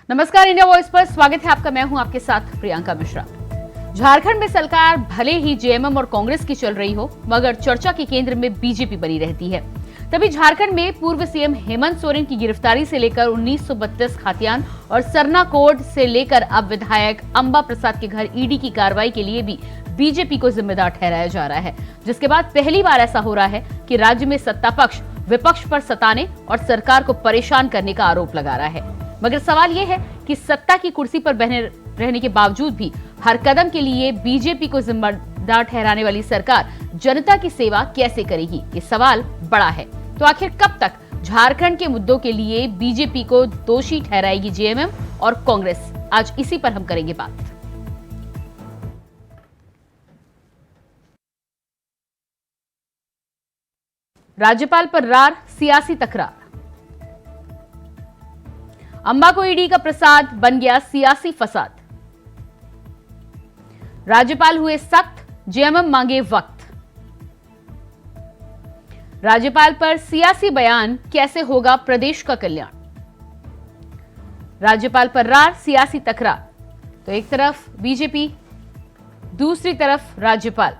नमस्कार, India voice पर स्वागत है आपका। मैं हूं आपके साथ प्रियंका मिश्रा। झारखंड में सरकार भले ही जेएमएम और कांग्रेस की चल रही हो, मगर चर्चा के केंद्र में बीजेपी बनी रहती है। तभी झारखंड में पूर्व सीएम हेमंत सोरेन की गिरफ्तारी से लेकर 1932 खातियान और सरना कोड से लेकर अब विधायक अंबा प्रसाद के घर ईडी की कार्रवाई के लिए भी बीजेपी को जिम्मेदार ठहराया जा रहा है, जिसके बाद पहली बार ऐसा हो रहा है कि राज्य में सत्ता पक्ष विपक्ष पर सताने और सरकार को परेशान करने का आरोप लगा रहा है। मगर सवाल यह है कि सत्ता की कुर्सी पर बने रहने के बावजूद भी हर कदम के लिए बीजेपी को जिम्मेदार ठहराने वाली सरकार जनता की सेवा कैसे करेगी, ये सवाल बड़ा है। तो आखिर कब तक झारखंड के मुद्दों के लिए बीजेपी को दोषी ठहराएगी जेएमएम और कांग्रेस? आज इसी पर हम करेंगे बात। राज्यपाल पर रार, सियासी तकरार। अंबा को ईडी का प्रसाद बन गया सियासी फसाद। राज्यपाल हुए सख्त, जेएमएम मांगे वक्त। राज्यपाल पर सियासी बयान, कैसे होगा प्रदेश का कल्याण? राज्यपाल पर रार, सियासी तकरार। तो एक तरफ बीजेपी, दूसरी तरफ राज्यपाल।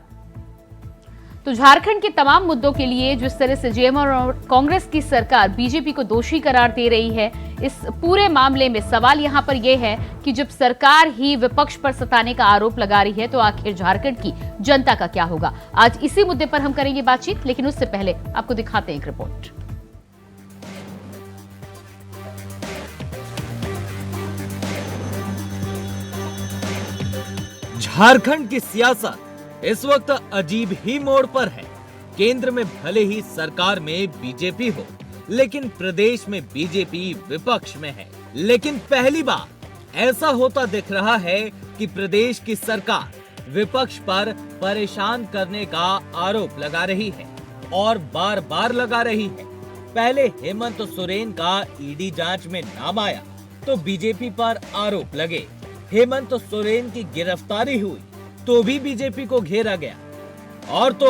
तो झारखंड के तमाम मुद्दों के लिए जिस तरह से जेएमएम और कांग्रेस की सरकार बीजेपी को दोषी करार दे रही है, इस पूरे मामले में सवाल यहां पर यह है कि जब सरकार ही विपक्ष पर सताने का आरोप लगा रही है, तो आखिर झारखंड की जनता का क्या होगा? आज इसी मुद्दे पर हम करेंगे बातचीत, लेकिन उससे पहले आपको दिखाते हैं एक रिपोर्ट। झारखंड की सियासत इस वक्त अजीब ही मोड़ पर है। केंद्र में भले ही सरकार में बीजेपी हो, लेकिन प्रदेश में बीजेपी विपक्ष में है। लेकिन पहली बार ऐसा होता दिख रहा है कि प्रदेश की सरकार विपक्ष पर परेशान करने का आरोप लगा रही है और बार बार लगा रही है। पहले हेमंत सोरेन का ईडी जांच में नाम आया तो बीजेपी पर आरोप लगे। हेमंत सोरेन की गिरफ्तारी हुई तो भी बीजेपी को घेरा गया। और तो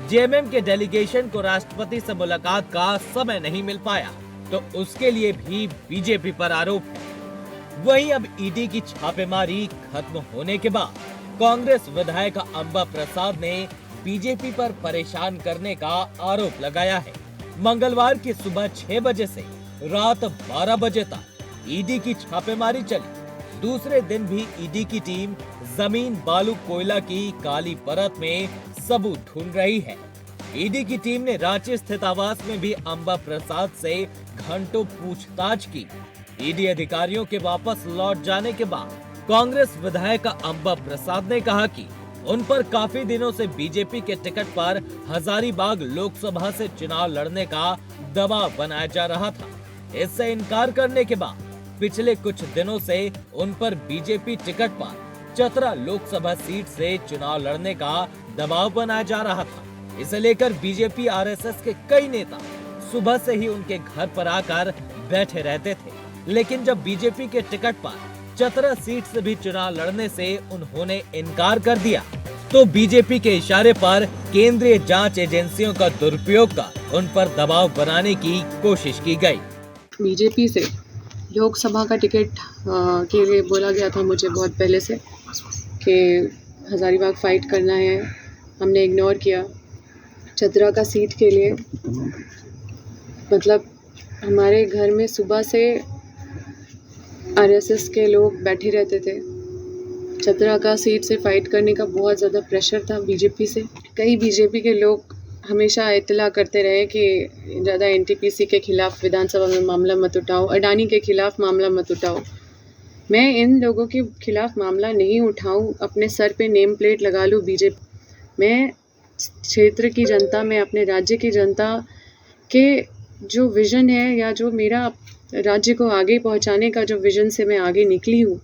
जेएमएम के डेलीगेशन को राष्ट्रपति से मुलाकात का समय नहीं मिल पाया तो उसके लिए भी बीजेपी पर आरोप है। वहीं अब ईडी की छापेमारी खत्म होने के बाद कांग्रेस विधायक अंबा प्रसाद ने बीजेपी पर परेशान करने का आरोप लगाया है। मंगलवार की सुबह 6 बजे से रात 12 बजे तक ईडी की छापेमारी चली। दूसरे दिन भी ईडी की टीम जमीन, बालू, कोयला की काली परत में सबूत ढूंढ रही है। ईडी की टीम ने रांची स्थित आवास में भी अंबा प्रसाद से घंटों पूछताछ की। ईडी अधिकारियों के वापस लौट जाने के बाद कांग्रेस विधायक अंबा प्रसाद ने कहा कि उन पर काफी दिनों से बीजेपी के टिकट पर हजारीबाग लोकसभा से चुनाव लड़ने का दबाव बनाया जा रहा था। इससे इनकार करने के बाद पिछले कुछ दिनों से उन पर बीजेपी टिकट पर चतरा लोकसभा सीट से चुनाव लड़ने का दबाव बनाया जा रहा था। इसे लेकर बीजेपी आरएसएस के कई नेता सुबह से ही उनके घर पर आकर बैठे रहते थे। लेकिन जब बीजेपी के टिकट पर चतरा सीट से भी चुनाव लड़ने से उन्होंने इनकार कर दिया तो बीजेपी के इशारे पर केंद्रीय जांच एजेंसियों का दुरुपयोग कर उन पर दबाव बनाने की कोशिश की गई। बीजेपी से लोकसभा का टिकट के लिए बोला गया था मुझे बहुत पहले से कि हजारीबाग फाइट करना है। हमने इग्नोर किया। चतरा का सीट के लिए मतलब हमारे घर में सुबह से आरएसएस के लोग बैठे रहते थे। चतरा का सीट से फाइट करने का बहुत ज़्यादा प्रेशर था बीजेपी से। कई बीजेपी के लोग हमेशा इत्तला करते रहे कि ज़्यादा एनटीपीसी के खिलाफ विधानसभा में मामला मत उठाओ, अडानी के खिलाफ मामला मत उठाओ। मैं इन लोगों के खिलाफ मामला नहीं उठाऊं, अपने सर पे नेम प्लेट लगा लूं बीजेपी। मैं क्षेत्र की जनता में, अपने राज्य की जनता के जो विज़न है या जो मेरा राज्य को आगे पहुंचाने का जो विज़न से मैं आगे निकली हूँ,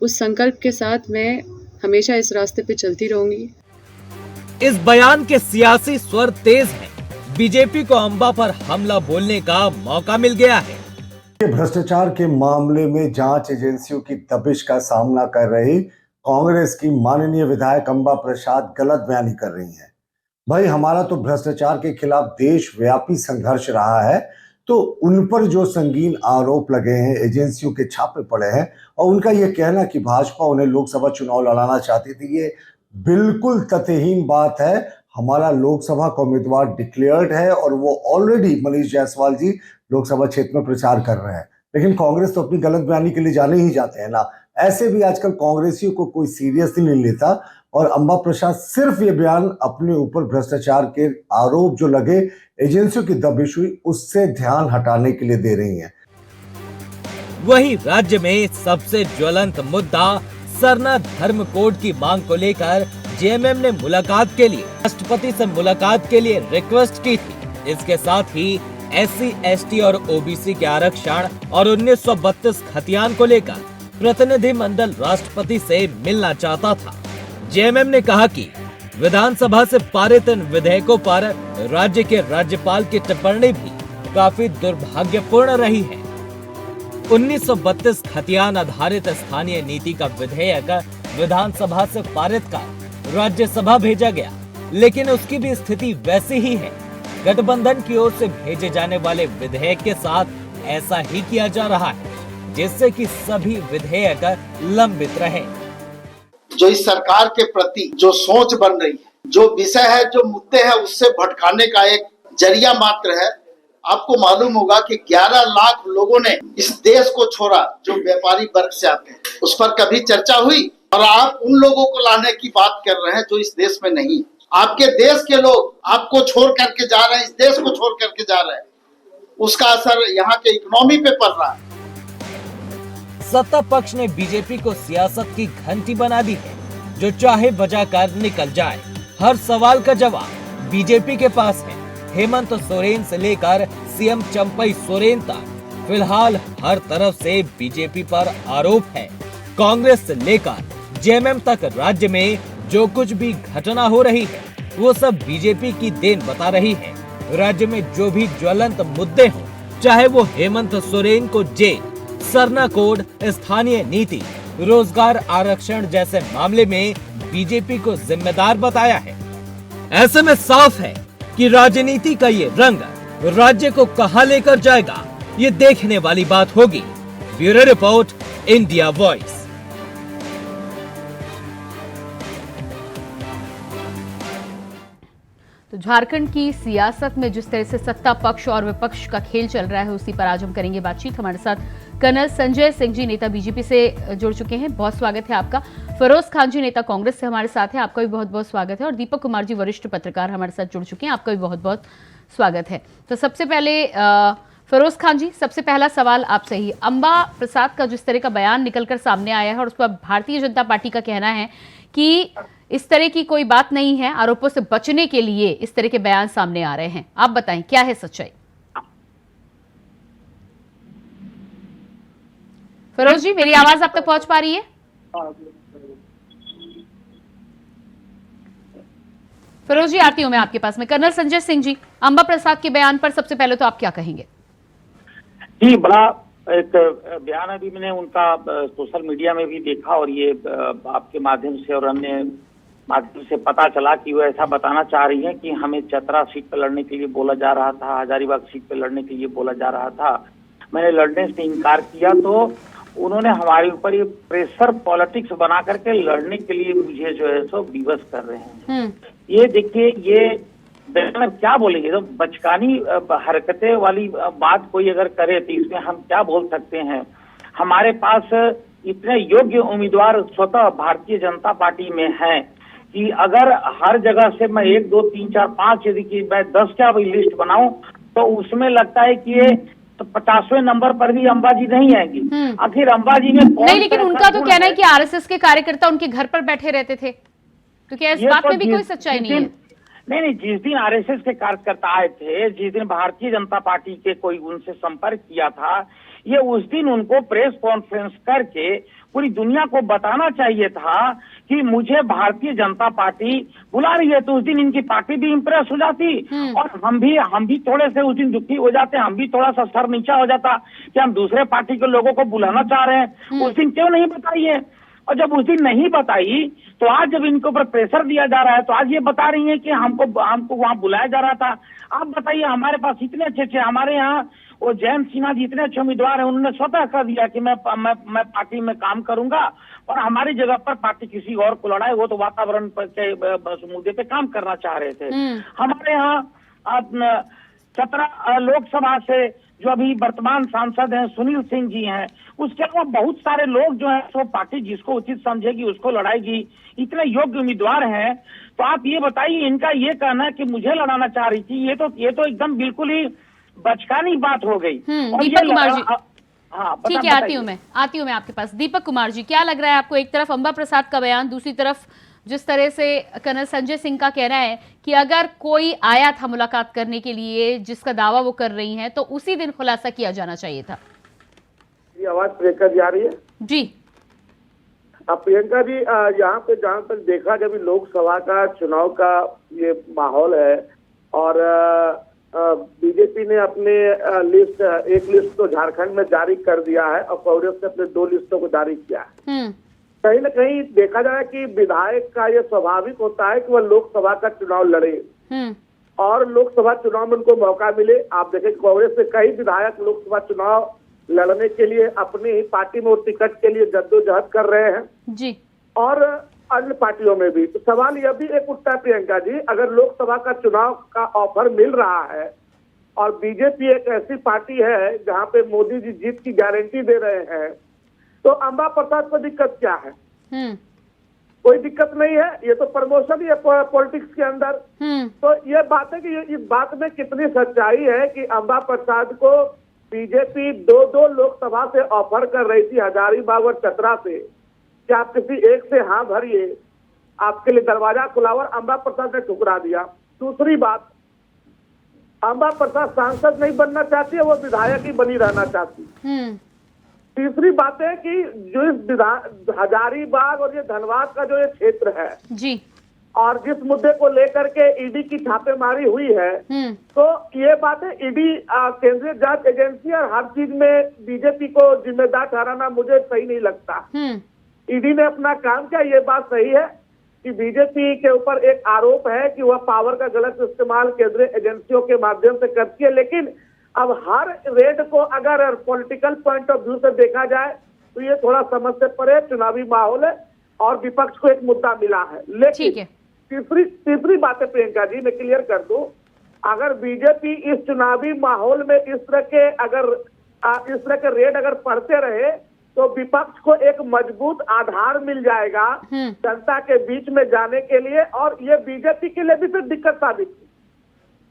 उस संकल्प के साथ मैं हमेशा इस रास्ते पे चलती रहूँगी। इस बयान के सियासी स्वर तेज हैं। बीजेपी को अंबा पर हमला बोलने का मौका मिल गया है। भ्रष्टाचार के मामले में जांच एजेंसियों की दबिश का सामना कर रही कांग्रेस की माननीय विधायक अंबा प्रसाद गलत बयानी कर रही हैं। भाई, हमारा तो भ्रष्टाचार के खिलाफ देशव्यापी संघर्ष रहा है, तो उन पर जो संगीन आरोप लगे हैं, एजेंसियों के छापे पड़े हैं, और उनका यह कहना कि भाजपा उन्हें लोकसभा चुनाव लड़ाना चाहती थी, ये बिल्कुल तथ्यहीन बात है। हमारा लोकसभा का उम्मीदवार डिक्लेयर्ड है और वो ऑलरेडी मनीष जायसवाल जी लोकसभा क्षेत्र में प्रचार कर रहे हैं। लेकिन कांग्रेस तो अपनी गलत बयानी के लिए जाने ही जाते हैं ना। ऐसे भी आजकल कांग्रेसियों को कोई सीरियसली नहीं लेता, और अंबा प्रसाद सिर्फ ये बयान अपने ऊपर भ्रष्टाचार के आरोप जो लगे, एजेंसियों की दबिश हुई, उससे ध्यान हटाने के लिए दे रही हैं। वहीं राज्य में सबसे ज्वलंत मुद्दा सरना धर्म कोड की मांग को लेकर जेएमएम ने मुलाकात के लिए राष्ट्रपति से मुलाकात के लिए रिक्वेस्ट की थी। इसके साथ ही SC, ST और OBC के आरक्षण और 1932 खतियान को लेकर प्रतिनिधिमंडल राष्ट्रपति से मिलना चाहता था। जेएमएम ने कहा कि विधानसभा से पारित इन विधेयकों पर राज्य के राज्यपाल की टिप्पणी भी काफी दुर्भाग्यपूर्ण रही है। 1932 खतियान आधारित स्थानीय नीति का विधेयक विधानसभा से पारित कर राज्यसभा भेजा गया, लेकिन उसकी भी स्थिति वैसी ही है। गठबंधन की ओर से भेजे जाने वाले विधेयक के साथ ऐसा ही किया जा रहा है, जिससे कि सभी विधेयक लंबित रहे। जो इस सरकार के प्रति जो सोच बन रही है, जो विषय है, जो मुद्दे हैं, उससे भटकाने का एक जरिया मात्र है। आपको मालूम होगा कि 11 लाख लोगों ने इस देश को छोड़ा जो व्यापारी वर्ग से आते हैं, उस पर कभी चर्चा हुई? और आप उन लोगों को लाने की बात कर रहे हैं जो इस देश में नहीं। आपके देश के लोग आपको छोड़ करके जा रहे हैं, इस देश को छोड़ करके जा रहे हैं, उसका असर यहाँ के इकोनॉमी पे पड़ रहा है। सत्ता पक्ष ने बीजेपी को सियासत की घंटी बना दी है, जो चाहे बजाकर निकल जाए। हर सवाल का जवाब बीजेपी के पास है। हेमंत सोरेन से लेकर सीएम चंपई सोरेन तक फिलहाल हर तरफ से बीजेपी पर आरोप है। कांग्रेस से लेकर जेएमएम तक राज्य में जो कुछ भी घटना हो रही है, वो सब बीजेपी की देन बता रही है। राज्य में जो भी ज्वलंत मुद्दे हों, चाहे वो हेमंत सोरेन को जेल, सरना कोड, स्थानीय नीति, रोजगार आरक्षण जैसे मामले में बीजेपी को जिम्मेदार बताया है। ऐसे में साफ है कि राजनीति का ये रंग राज्य को कहां लेकर जाएगा, ये देखने वाली बात होगी। Bureau report, India voice. तो झारखंड की सियासत में जिस तरह से सत्ता पक्ष और विपक्ष का खेल चल रहा है, उसी पर आज हम करेंगे बातचीत। हमारे साथ कर्नल संजय सिंह जी, नेता बीजेपी से जुड़ चुके हैं, बहुत स्वागत है आपका। फिरोज खान जी, नेता कांग्रेस से हमारे साथ हैं, आपका भी बहुत बहुत स्वागत है। और दीपक कुमार जी, वरिष्ठ पत्रकार, हमारे साथ जुड़ चुके हैं, आपका भी बहुत बहुत स्वागत है। तो सबसे पहले फिरोज खान जी, सबसे पहला सवाल आपसे ही। अंबा प्रसाद का जिस तरह का बयान निकलकर सामने आया है और उस पर भारतीय जनता पार्टी का कहना है कि इस तरह की कोई बात नहीं है, आरोपों से बचने के लिए इस तरह के बयान सामने आ रहे हैं, आप बताएं क्या है सच्चाई? फिरोज जी, मेरी आवाज आप तक पहुंच पा रही है? फिरोज जी, आती हूं मैं आपके पास में। कर्नल संजय सिंह जी, अंबा प्रसाद के बयान पर सबसे पहले तो आप क्या कहेंगे? जी, बड़ा एक बयान अभी मैंने उनका सोशल मीडिया में भी देखा, और ये आपके माध्यम से और अन्य माध्यम से पता चला कि वो ऐसा बताना चाह रही हैं कि हमें चतरा सीट पर लड़ने के लिए बोला जा रहा था, हजारीबाग सीट पर लड़ने के लिए बोला जा रहा था। मैंने लड़ने से इनकार किया, तो उन्होंने हमारे ऊपर ये प्रेशर पॉलिटिक्स बना करके लड़ने के लिए मुझे जो है सो विवश कर रहे हैं। ये देखिए, ये क्या बोलेंगे, तो बचकानी हरकतें वाली बात कोई अगर करे तो इसमें हम क्या बोल सकते हैं? हमारे पास इतने योग्य उम्मीदवार स्वतः भारतीय जनता पार्टी में हैं कि अगर हर जगह से मैं 1, 2, 3, 4, 5 यदि कि मैं 10 क्या लिस्ट बनाऊं, तो उसमें लगता है कि ये तो 50वें नंबर पर भी अंबाजी नहीं आएंगी। आखिर अंबाजी में कौन? नहीं, लेकिन उनका तो कहना है कि आरएसएस के कार्यकर्ता उनके घर पर बैठे रहते थे, तो क्या इस बात में भी कोई सच्चाई नहीं है? नहीं, जिस दिन आरएसएस के कार्यकर्ता आए थे, जिस दिन भारतीय जनता पार्टी के कोई उनसे संपर्क किया था, ये उस दिन उनको प्रेस कॉन्फ्रेंस करके पूरी दुनिया को बताना चाहिए था कि मुझे भारतीय जनता पार्टी बुला रही है, तो उस दिन इनकी पार्टी भी इम्प्रेस हो जाती और हम भी थोड़े से उस दिन दुखी हो जाते, हम भी थोड़ा सा सर नीचा हो जाता कि हम दूसरे पार्टी के लोगों को बुलाना चाह रहे हैं, उस दिन क्यों नहीं बताइए? और जब उस दिन नहीं बताई तो आज जब इनके ऊपर प्रेशर दिया जा रहा है तो आज ये बता रही हैं कि हमको वहां बुलाया जा रहा था। आप बताइए, हमारे पास इतने अच्छे हमारे यहाँ वो जयंत सिन्हा जी इतने अच्छे उम्मीदवार हैं, उन्होंने स्वतः कह दिया कि मैं पार्टी में काम करूंगा और हमारी जगह पर पार्टी किसी और को लड़ाए, वो तो वातावरण के मुद्दे पे काम करना चाह रहे थे। हमारे यहाँ चतरा लोकसभा से जो अभी वर्तमान सांसद हैं सुनील सिंह जी हैं, उसके अलावा बहुत सारे लोग जो है तो पार्टी जिसको उचित समझेगी उसको लड़ाएगी, इतने योग्य उम्मीदवार हैं। तो आप ये बताइए, इनका ये कहना है कि मुझे लड़ाना चाह रही थी, ये तो एकदम बिल्कुल ही बचकानी बात हो गई। और दीपक कुमार जी, हाँ ठीक है, आती हूँ मैं आपके पास। दीपक कुमार जी, क्या लग रहा है आपको, एक तरफ अंबा प्रसाद का बयान, दूसरी तरफ जिस तरह से कर्नल संजय सिंह का कहना है कि अगर कोई आया था मुलाकात करने के लिए जिसका दावा वो कर रही हैं तो उसी दिन खुलासा किया जाना चाहिए था। ये आवाज प्रियंका जी आ रही है? जी। अब प्रियंका जी, यहाँ पे जहाँ तक देखा जब लोकसभा का चुनाव का ये माहौल है और बीजेपी ने अपने एक लिस्ट तो झारखंड में जारी कर दिया है और कांग्रेस ने अपने 2 लिस्टों को जारी किया है। कहीं न कहीं देखा जाए कि विधायक का ये स्वाभाविक होता है कि वह लोकसभा का चुनाव लड़े और लोकसभा चुनाव में उनको मौका मिले। आप देखें कांग्रेस से कई विधायक लोकसभा चुनाव लड़ने के लिए अपनी ही पार्टी में टिकट के लिए जद्दोजहद कर रहे हैं जी, और अन्य पार्टियों में भी। तो सवाल यह भी एक उठता है प्रियंका जी, अगर लोकसभा का चुनाव का ऑफर मिल रहा है और बीजेपी एक ऐसी पार्टी है जहाँ पे मोदी जी जीत की गारंटी दे रहे हैं, तो अंबा प्रसाद को दिक्कत क्या है? कोई दिक्कत नहीं है, ये तो प्रमोशन ही है पॉलिटिक्स के अंदर। तो ये बात है कि इस बात में कितनी सच्चाई है कि अंबा प्रसाद को बीजेपी 2 लोकसभा से ऑफर कर रही थी, हजारीबाग और चतरा से, कि आप किसी एक से हाँ भरिए, आपके लिए दरवाजा खुला और अंबा प्रसाद ने ठुकरा दिया। दूसरी बात, अंबा प्रसाद सांसद नहीं बनना चाहती है, वो विधायक ही बनी रहना चाहती। तीसरी बात है कि जो इस हजारीबाग और ये धनबाद का जो ये क्षेत्र है जी, और जिस मुद्दे को लेकर के ईडी की छापेमारी हुई है, तो ये बात है, ईडी केंद्रीय जांच एजेंसी और हर चीज में बीजेपी को जिम्मेदार ठहराना मुझे सही नहीं लगता। ईडी ने अपना काम किया, ये बात सही है कि बीजेपी के ऊपर एक आरोप है कि वह पावर का गलत इस्तेमाल केंद्रीय एजेंसियों के माध्यम से करती है, लेकिन अब हर रेड को अगर पॉलिटिकल पॉइंट ऑफ व्यू से देखा जाए तो ये थोड़ा समझ से परे चुनावी माहौल है और विपक्ष को एक मुद्दा मिला है। लेकिन तीसरी बात है प्रियंका जी, मैं क्लियर कर दूं, अगर बीजेपी इस चुनावी माहौल में इस तरह के रेड अगर पड़ते रहे तो विपक्ष को एक मजबूत आधार मिल जाएगा जनता के बीच में जाने के लिए, और ये बीजेपी के लिए भी फिर दिक्कत साबित है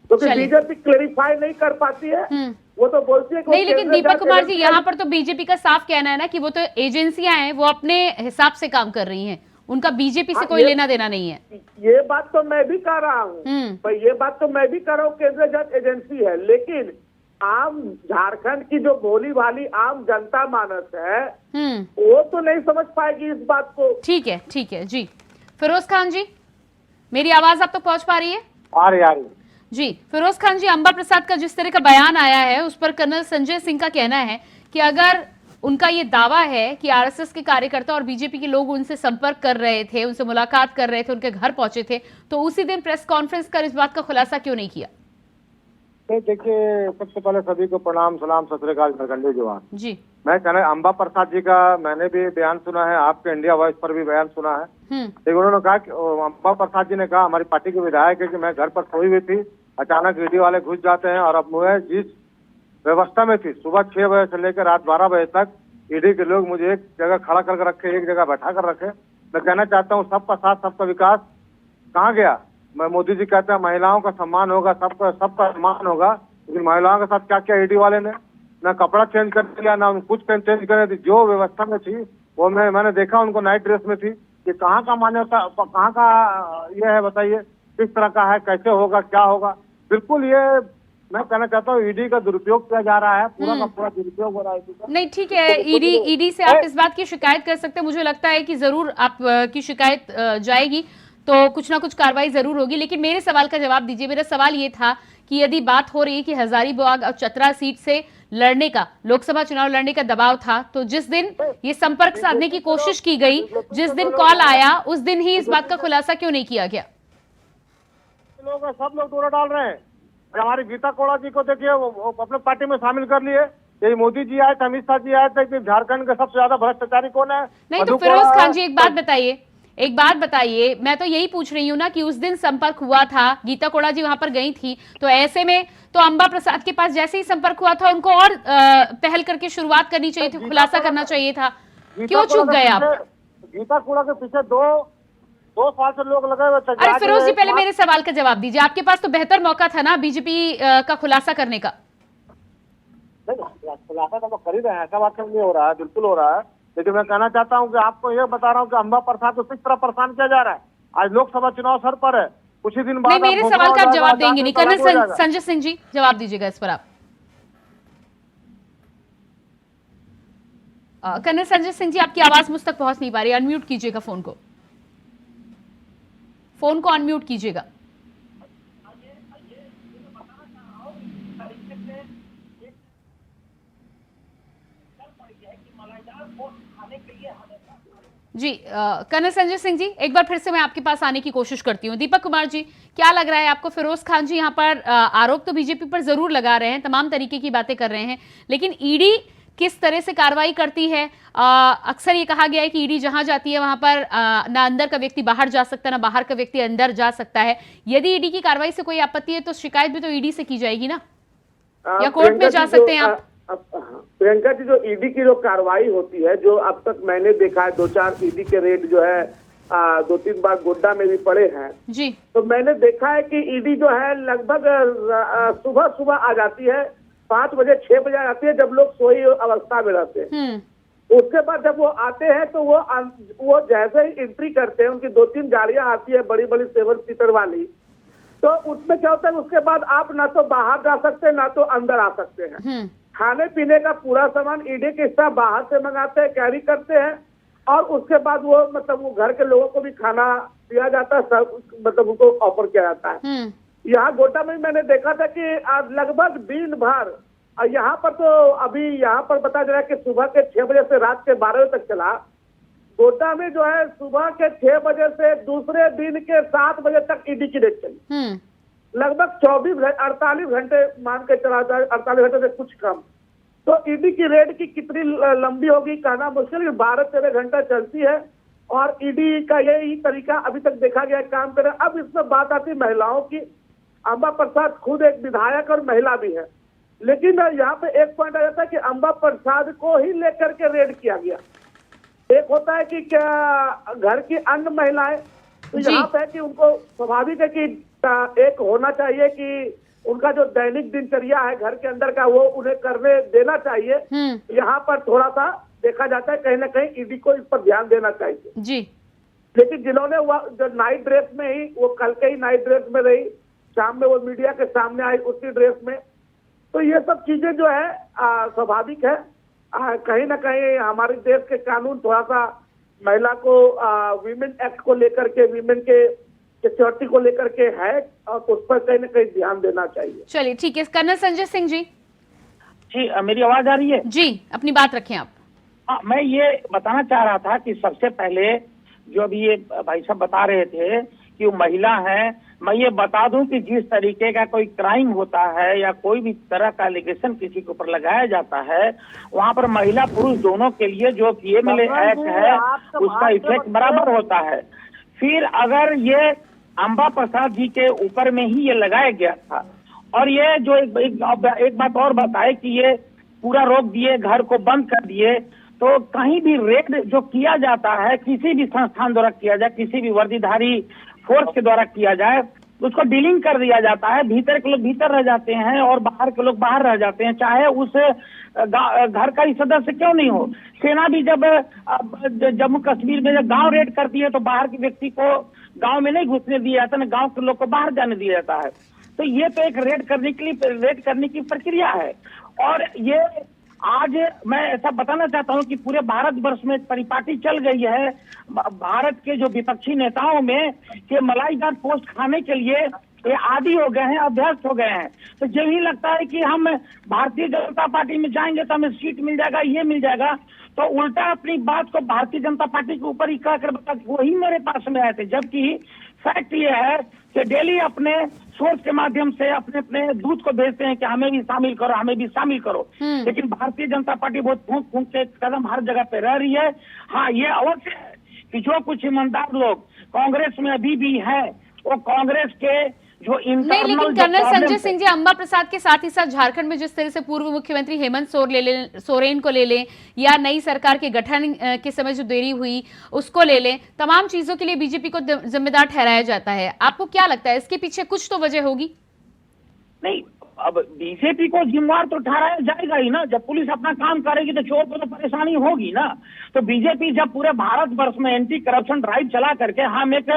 क्योंकि बीजेपी क्लेरिफाई नहीं कर पाती है। वो तो बोलती है कि नहीं, लेकिन दीपक कुमार जी, यहाँ पर तो बीजेपी का साफ कहना है ना कि वो तो एजेंसियां हैं, वो अपने हिसाब से काम कर रही हैं, उनका बीजेपी से कोई लेना देना नहीं है। ये बात तो मैं भी कह रहा हूँ, ये बात तो मैं भी कह रहा हूँ, केंद्रीय जांच एजेंसी है, लेकिन आम झारखंड की जो भोली भाली आम जनता मानस है वो तो नहीं समझ पाएगी इस बात को। ठीक है जी। फिरोज खान जी, मेरी आवाज आप तक पहुंच पा रही है? आ रही जी। फिरोज खान जी, अंबा प्रसाद का जिस तरह का बयान आया है उस पर कर्नल संजय सिंह का कहना है कि अगर उनका ये दावा है कि आरएसएस के कार्यकर्ता और बीजेपी के लोग उनसे संपर्क कर रहे थे, उनसे मुलाकात कर रहे थे, उनके घर पहुंचे थे, तो उसी दिन प्रेस कॉन्फ्रेंस कर इस बात का खुलासा क्यों नहीं किया? देखिए, सबसे पहले सभी को प्रणाम, सलाम, सत श्री अकाल, झारखंडी जवान जी। मैं कहना अंबा प्रसाद जी का मैंने भी बयान सुना है, आपके इंडिया वॉइस पर भी बयान सुना है। लेकिन उन्होंने कहा कि अंबा प्रसाद जी ने कहा, हमारी पार्टी के विधायक है, कि मैं घर पर सोई हुई थी, अचानक ईडी वाले घुस जाते हैं और अब मैं जिस व्यवस्था में थी सुबह 6 बजे से लेकर रात 12 बजे तक ईडी के लोग मुझे एक जगह खड़ा कर रखे, एक जगह बैठा कर रखे। मैं कहना चाहता हूँ सबका साथ सबका विकास कहाँ गया? मैं मोदी जी कहते हैं महिलाओं का सम्मान होगा, सबका सम्मान होगा, लेकिन महिलाओं के साथ क्या क्या ईडी वाले ने ना कपड़ा चेंज कर दिया, ना कुछ चेंज करने दी। जो व्यवस्था में थी वो मैंने देखा, उनको नाइट ड्रेस में थी। ये कहाँ का मान्यता, कहाँ का ये है बताइए, किस तरह का है, कैसे होगा, क्या होगा? बिल्कुल ये मैं कहना चाहता हूँ ईडी का दुरुपयोग किया जा रहा है, पूरा का पूरा दुरुपयोग हो रहा है। नहीं, ठीक है, ईडी से आप इस बात की शिकायत कर सकते हैं, मुझे लगता है कि जरूर आप की शिकायत जाएगी तो कुछ ना कुछ कार्रवाई जरूर होगी। लेकिन मेरे सवाल का जवाब दीजिए। मेरा सवाल ये था कि यदि बात हो रही है कि हजारीबाग और चतरा सीट से लड़ने का, लोकसभा चुनाव लड़ने का दबाव था, तो जिस दिन ये संपर्क साधने की कोशिश की गई, जिस दिन कॉल आया, उस दिन ही इस बात का खुलासा क्यों नहीं किया गया? सब लोग डोरा डाल रहे हैं। हमारी गीता कोड़ा जी को देखिए, वो अपने पार्टी में शामिल कर लिए। यही मोदी जी आए थे, अमित शाह जी आए थे। झारखंड का सबसे ज्यादा भ्रष्टाचारी कौन है? नहीं तो फिरोज खान जी, एक बात बताइए, मैं तो यही पूछ रही हूँ ना कि उस दिन संपर्क हुआ था, गीता कोड़ा जी वहां पर गई थी, तो ऐसे में तो अंबा प्रसाद के पास जैसे ही संपर्क हुआ था, उनको और पहल करके शुरुआत करनी चाहिए थी, खुलासा करना चाहिए था, क्यों चूक गए आप? गीता कोड़ा के पीछे दो साल से लोग लगे हुए थे। अरे फिरोज जी, पहले मेरे सवाल का जवाब दीजिए। आपके पास तो बेहतर मौका था ना बीजेपी का खुलासा करने का। खुलासा तो कर ही रहे हैं, ऐसा बात नहीं हो रहा है, बिल्कुल हो रहा है। लेकिन मैं कहना चाहता हूं कि आपको ये बता रहा हूं कि अंबा प्रसाद को किस तरह परेशान किया जा रहा है। आज लोकसभा चुनाव सर पर है, कुछ ही दिन बाद मेरे सवाल का जवाब देंगे नहीं। कर्नल संजय सिंह जी, जवाब दीजिएगा इस पर आप। कर्नल संजय सिंह जी, आपकी आवाज मुझ तक पहुंच नहीं पा रही, अनम्यूट कीजिएगा फोन को अनम्यूट कीजिएगा। जी कर्नल संजय सिंह जी, एक बार फिर से मैं आपके पास आने की कोशिश करती हूँ। दीपक कुमार जी, क्या लग रहा है आपको? फिरोज खान जी यहाँ पर आरोप तो बीजेपी पर जरूर लगा रहे हैं, तमाम तरीके की बातें कर रहे हैं, लेकिन ईडी किस तरह से कार्रवाई करती है? अक्सर ये कहा गया है कि ईडी जहां जाती है वहां पर ना अंदर का व्यक्ति बाहर जा सकता, ना बाहर का व्यक्ति अंदर जा सकता है। यदि ईडी की कार्रवाई से कोई आपत्ति है तो शिकायत भी तो ईडी से की जाएगी ना, या कोर्ट में जा सकते हैं आप? प्रियंका जी, जो ईडी की जो कार्रवाई होती है, जो अब तक मैंने देखा है, 2-4 ईडी के रेड जो है 2-3 बार गोड्डा में भी पड़े हैं जी, तो मैंने देखा है कि ईडी जो है लगभग सुबह आ जाती है, 5 बजे 6 बजे आ जाती है, जब लोग सोई अवस्था में रहते हैं। उसके बाद जब वो आते हैं तो वो जैसे ही एंट्री करते हैं, उनकी 2-3 गाड़ियां आती है बड़ी बड़ी 7 सीटर वाली, तो उसमें क्या होता है, उसके बाद आप ना तो बाहर जा सकते हैं ना तो अंदर आ सकते हैं। खाने पीने का पूरा सामान ईडी के स्टाफ बाहर से मंगाते हैं, कैरी करते हैं, और उसके बाद वो मतलब वो घर के लोगों को भी खाना दिया जाता है, सब मतलब उनको ऑफर किया जाता है। यहाँ गोड्डा में मैंने देखा था कि लगभग दिन भर, यहाँ पर तो अभी यहाँ पर बता जा रहा है कि सुबह के 6 बजे से रात के 12 बजे तक चला। गोड्डा में जो है सुबह के 6 बजे से दूसरे दिन के 7 बजे तक ईडी की रेड चली। लगभग 48 घंटे मान के चला जाए, 48 घंटे से कुछ कम। तो ईडी की रेड की कितनी लंबी होगी कहना मुश्किल, 12-13 घंटा चलती है, और ईडी का यही तरीका अभी तक देखा गया काम कर रहा है। अब इसमें बात आती महिलाओं की। अंबा प्रसाद खुद एक विधायक और महिला भी है, लेकिन यहाँ पे एक पॉइंट आ जाता है कि अंबा प्रसाद को ही लेकर के रेड किया गया। एक होता है कि क्या घर की अन्य महिलाएं, तो यहाँ पे कि उनको स्वाभाविक है कि एक होना चाहिए कि उनका जो दैनिक दिनचर्या है घर के अंदर का, वो उन्हें करने देना चाहिए। यहाँ पर थोड़ा सा देखा जाता है कहीं ना कहीं ईडी को इस पर ध्यान देना चाहिए जी। लेकिन जिन्होंने जो नाइट ड्रेस में ही, वो कल के ही नाइट ड्रेस में रही, शाम में वो मीडिया के सामने आई उसी ड्रेस में, तो ये सब चीजें जो है स्वाभाविक है। कहीं ना कहीं हमारे देश के कानून थोड़ा सा महिला को वीमेन एक्ट को लेकर के, वीमेन के सिक्योरिटी को लेकर के है, और उस पर कहीं ना कहीं ध्यान देना चाहिए। चलिए ठीक है। कर्नल संजय सिंह जी। जी, मेरी आवाज आ रही है? जी, अपनी बात रखें आप। मैं ये बताना चाह रहा था कि सबसे पहले जो अभी ये भाई साहब बता रहे थे कि वो महिला है, मैं ये बता दूं कि जिस तरीके का कोई क्राइम होता है या कोई भी तरह का एलिगेशन किसी के ऊपर लगाया जाता है, वहाँ पर महिला पुरुष दोनों के लिए जो पीएमएलए एक्ट है उसका इफेक्ट बराबर होता है। फिर अगर ये अंबा प्रसाद जी के ऊपर में ही ये लगाया गया था, और ये जो एक बात और बताए कि ये पूरा रोक दिए, घर को बंद कर दिए, तो कहीं भी रेड जो किया जाता है किसी भी संस्थान द्वारा किया जाए, किसी भी वर्दीधारी फोर्स के द्वारा किया जाए, उसको डीलिंग कर दिया जाता है। भीतर के लोग भीतर रह जाते हैं और बाहर के लोग बाहर रह जाते हैं, चाहे उस घर का ही सदस्य क्यों नहीं हो। सेना भी जब जम्मू कश्मीर में जब गांव रेड करती है तो बाहर के व्यक्ति को गांव में नहीं घुसने दिया जाता, ना गांव के लोग को बाहर जाने दिया जाता है। तो ये तो एक रेड करने की प्रक्रिया है। और ये आज मैं ऐसा बताना चाहता हूं कि पूरे भारतवर्ष में परिपाटी चल गई है भारत के जो विपक्षी नेताओं में कि मलाईदार पोस्ट खाने के लिए ये आदी हो गए हैं, अभ्यस्त हो गए हैं। तो जब ही लगता है कि हम भारतीय जनता पार्टी में जाएंगे तो हमें सीट मिल जाएगा, ये मिल जाएगा, तो उल्टा अपनी बात को भारतीय जनता पार्टी के ऊपर ही कह कर बता, वही मेरे पास में आए थे। जबकि फैक्ट ये है कि डेली अपने सोर्स के माध्यम से अपने अपने दूत को भेजते हैं कि हमें भी शामिल करो, हमें भी शामिल करो। लेकिन भारतीय जनता पार्टी बहुत फूंक फूंक के कदम हर जगह पे रह रही है। हाँ, ये अवश्य है कि जो कुछ ईमानदार लोग कांग्रेस में अभी भी हैं, वो कांग्रेस के जो नहीं, लेकिन कर्नल संजय सिंह जी, अंबा प्रसाद के साथ ही साथ झारखंड में जिस तरह से पूर्व मुख्यमंत्री हेमंत सोरेन को ले लें, या नई सरकार के गठन के समय जो देरी हुई उसको ले लें, तमाम चीजों के लिए बीजेपी को जिम्मेदार ठहराया जाता है। आपको क्या लगता है इसके पीछे कुछ तो वजह होगी? नहीं, अब बीजेपी को जिम्मेवार तो ठहराया जाएगा ही ना। जब पुलिस अपना काम करेगी तो चोर को तो परेशानी होगी ना। तो बीजेपी जब पूरे भारतवर्ष में एंटी करप्शन ड्राइव चला करके हम एक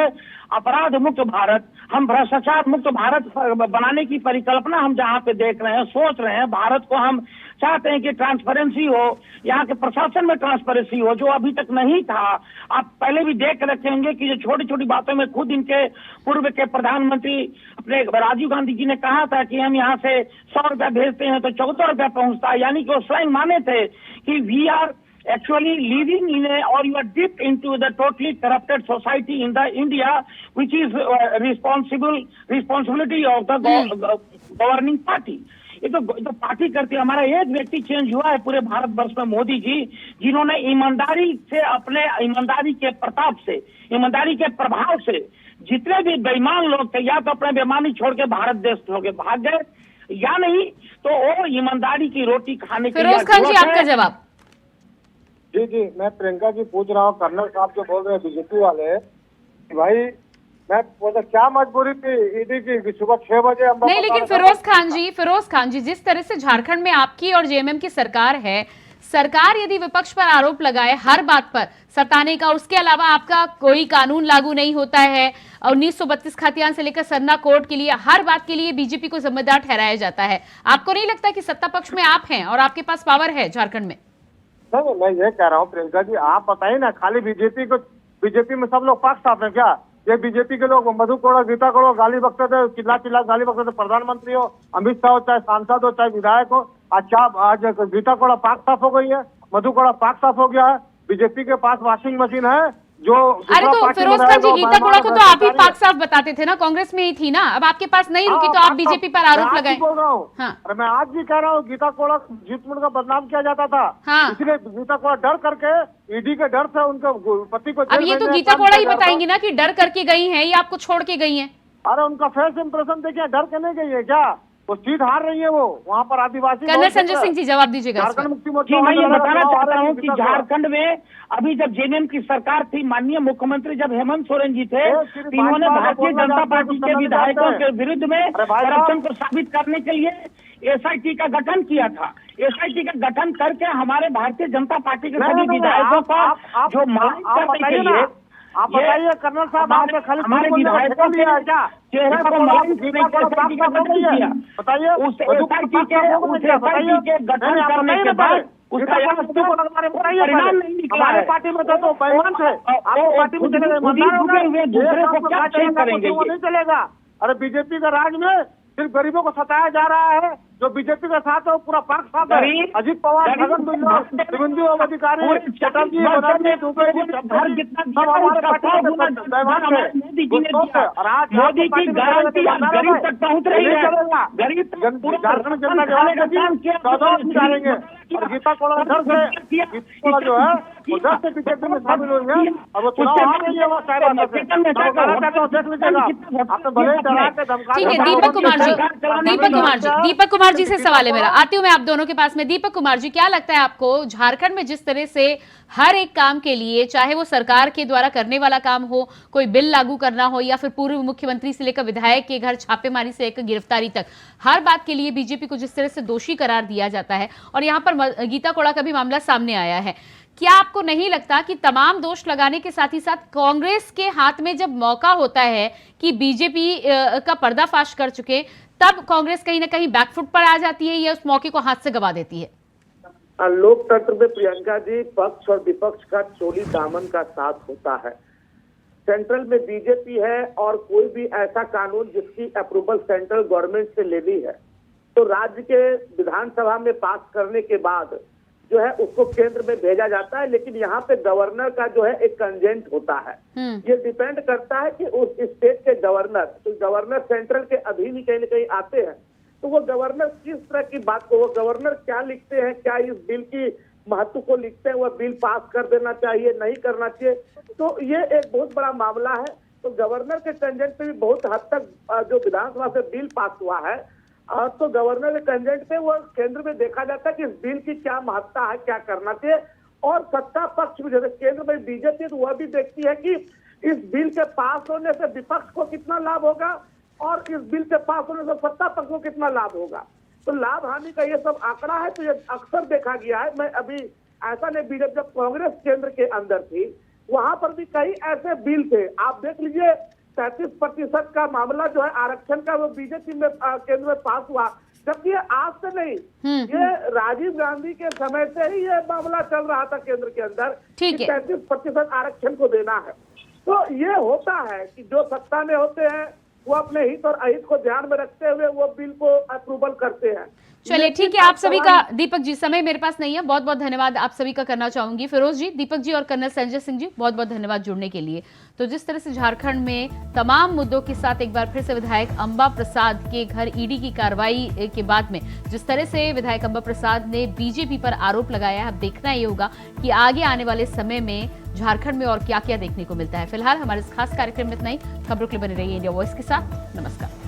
अपराध मुक्त भारत, हम भ्रष्टाचार मुक्त भारत बनाने की परिकल्पना हम जहाँ पे देख रहे हैं, सोच रहे हैं, भारत को हम चाहते हैं कि ट्रांसपेरेंसी हो, यहाँ के प्रशासन में ट्रांसपेरेंसी हो, जो अभी तक नहीं था। आप पहले भी देख रखे होंगे कि जो छोटी छोटी बातों में खुद इनके पूर्व के प्रधानमंत्री अपने राजीव गांधी जी ने कहा था कि हम यहाँ से 100 रुपया भेजते हैं तो 14 रुपया पहुंचता है, यानी कि वो स्वयं माने थे कि we are actually living in a, or you are dipped into the totally corrupted society in the India, which is responsibility of the governing party. ये तो पार्टी करती है। हमारा एक व्यक्ति चेंज हुआ है पूरे भारतवर्ष में, मोदी जी, जिन्होंने ईमानदारी से, अपने ईमानदारी के प्रताप से, ईमानदारी के प्रभाव से जितने भी बेईमान लोग थे, या तो अपने बेईमानी छोड़ के भारत देश छोड़ के भाग गए, या नहीं तो वो ईमानदारी की रोटी खाने के लिए। फिरोज खान जी, आपका जवाब। जी, मैं प्रियंका जी पूछ रहा हूँ, कर्नल साहब जो बोल रहे हैं बीजेपी वाले, भाई मैं बोलता क्या मजबूरी थी ईडी की सुबह 6 बजे? नहीं, लेकिन फिरोज खान जी, जिस तरह से झारखंड में आपकी और जेएमएम की सरकार है, सरकार यदि विपक्ष पर आरोप लगाए हर बात पर सताने का, उसके अलावा आपका कोई कानून लागू नहीं होता है, 1932 खतियान से लेकर सरना कोर्ट के लिए हर बात के लिए बीजेपी को जिम्मेदार ठहराया जाता है, आपको नहीं लगता कि सत्ता पक्ष में आप हैं और आपके पास पावर है झारखंड में? नहीं, मैं ये कह रहा हूँ प्रियंका जी, आप बताइए ना, खाली बीजेपी में सब लोग पक्ष साफ है क्या? ये बीजेपी के लोग मधु कोड़ा, गीता कोड़ा गाली बकते थे, चिल्ला गाली बकते थे, प्रधानमंत्री हो, अमित शाह हो, चाहे सांसद हो, चाहे विधायक हो। अच्छा, आज गीता कोड़ा पाक साफ हो गई है, मधु कोड़ा पाक साफ हो गया है। बीजेपी के पास वॉशिंग मशीन है जो। अरे तो फिरोज खान जी, गीता कोड़ा को तो आप ही पाक साफ बताते थे ना, कांग्रेस में ही थी ना, अब आपके पास नहीं रुकी तो आप बीजेपी पर आरोप लगाए। बोल रहा हूँ, अरे मैं आज भी कह रहा हूँ, गीता कोड़ा झूठ का बदनाम किया जाता था, इसलिए गीता कोड़ा डर करके, ईडी के डर से उनके पति को। अब ये तो गीता कोड़ा ही बताएंगी ना कि डर करके गई हैं या आपको छोड़ के गई हैं। अरे उनका फेस इंप्रेशन देखिए, डर के नहीं गई है क्या? वो सीट हार रही है, वो वहाँ पर आदिवासी। कर्नल संजय सिंह जी, जवाब दीजिएगा। झारखंड मुक्ति मोर्चा, मैं ये बताना चाहता हूँ कि झारखंड में अभी जब जेएमएम की सरकार थी, माननीय मुख्यमंत्री जब हेमंत सोरेन जी थे, इन्होंने भारतीय जनता पार्टी के विधायकों के विरुद्ध में करप्शन को साबित करने के लिए एसआईटी का गठन किया था। एसआईटी का गठन करके हमारे भारतीय जनता पार्टी के सभी विधायकों का जो मलाई करने के लिए, आप बताइए कर्नल साहब, आपने खाली हमारे विधायकों के चेहरे को मलाई करने का गठन किया, बताइए उस एसआईटी के गठन करने के बाद उसका परिणाम नहीं निकला है। पार्टी में तो बेईमान थे, आपको पार्टी में चले गए, दूसरे को क्या चेंज करेंगे? नहीं चलेगा। अरे बीजेपी का राज में सिर्फ गरीबों को सताया जा रहा है, जो बीजेपी के साथ है वो पूरा पाक साफ है। अजीत पवार, छगन भुजबल, शिवंजू अधिकारी, चटर्जी, बनर्जी, दुबे जी, सब हमारे पार्टी के बेईमान थे। और आज मोदी की गारंटी गरीब तक पहुंच रही है, गरीब झारखंड जनता के 14 डालेंगे। और गीता कोड़ा डर से, गीता जो है वो डर से बीजेपी में शामिल होंगे, और वो चुनाव आ रही है, वो देख लीजिएगा। आपने भले डरा के धमका। ठीक है, दीपक कुमार जी से सवाल है मेरा, आती हूँ मैं आप दोनों के पास में। दीपक कुमार जी, क्या लगता है आपको, झारखंड में जिस तरह से हर एक काम के लिए, चाहे वो सरकार के द्वारा करने वाला काम हो, कोई बिल लागू करना हो, या फिर पूर्व मुख्यमंत्री से लेकर विधायक के घर छापेमारी से लेकर गिरफ्तारी तक, हर बात के लिए बीजेपी को जिस तरह से दोषी करार दिया जाता है, और यहाँ पर गीता कोड़ा का भी मामला सामने आया है, क्या आपको नहीं लगता कि तमाम दोष लगाने के साथ ही साथ कांग्रेस के हाथ में जब मौका होता है कि बीजेपी का पर्दाफाश कर चुके, तब कांग्रेस कहीं ना कहीं बैकफुट पर आ जाती है या उस मौके को हाथ से गवा देती है? लोकतंत्र में प्रियंका जी, पक्ष और विपक्ष का चोली दामन का साथ होता है। सेंट्रल में बीजेपी है और कोई भी ऐसा कानून जिसकी अप्रूवल सेंट्रल गवर्नमेंट से लेनी है तो राज्य के विधानसभा में पास करने के बाद जो है उसको केंद्र में भेजा जाता है, लेकिन यहाँ पे गवर्नर का जो है एक कंजेंट होता है। ये डिपेंड करता है कि उस स्टेट के गवर्नर, तो गवर्नर सेंट्रल के अधीन ही कहीं न कहीं आते हैं, तो वो गवर्नर किस तरह की बात को, वो गवर्नर क्या लिखते हैं, क्या इस बिल की महत्व को लिखते हैं, वह बिल पास कर देना चाहिए, नहीं करना चाहिए, तो ये एक बहुत बड़ा मामला है। तो गवर्नर के कंजेंट पे भी बहुत हद तक जो विधानसभा से बिल पास हुआ है तो गवर्नर के कंजेंट पे वो केंद्र में देखा जाता है कि इस बिल की क्या महत्ता है, क्या करना चाहिए। और सत्ता पक्ष में जैसे केंद्र में बीजेपी तो वह भी देखती है कि इस बिल के पास होने से विपक्ष को कितना लाभ होगा और इस बिल के पास होने से सत्ता पक्ष को कितना लाभ होगा। तो लाभ हानि का ये सब आंकड़ा है, तो ये अक्सर देखा गया है। मैं अभी ऐसा नहीं, बीजेपी जब कांग्रेस केंद्र के अंदर थी वहां पर भी कई ऐसे बिल थे, आप देख लीजिए 33% का मामला जो है आरक्षण का वो बीजेपी में केंद्र में पास हुआ, जबकि ये आज से नहीं, ये राजीव गांधी के समय से ही ये मामला चल रहा था केंद्र के अंदर कि 33% आरक्षण को देना है। तो ये होता है कि जो सत्ता में होते हैं वो अपने हित और अहित को ध्यान में रखते हुए वो बिल को अप्रूवल करते हैं। चलिए ठीक है, आप सभी का, दीपक जी समय मेरे पास नहीं है, बहुत बहुत धन्यवाद आप सभी का करना चाहूंगी। फिरोज जी, दीपक जी और कर्नल संजय सिंह जी, बहुत बहुत धन्यवाद जुड़ने के लिए। तो जिस तरह से झारखंड में तमाम मुद्दों के साथ एक बार फिर से विधायक अंबा प्रसाद के घर ईडी की कार्रवाई के बाद में जिस तरह से विधायक अंबा प्रसाद ने बीजेपी पर आरोप लगाया है, अब देखना ये होगा कि आगे आने वाले समय में झारखंड में और क्या क्या देखने को मिलता है। फिलहाल हमारे इस खास कार्यक्रम में इतना ही। खबरों के लिए बने रहिए इंडिया वॉइस के साथ। नमस्कार।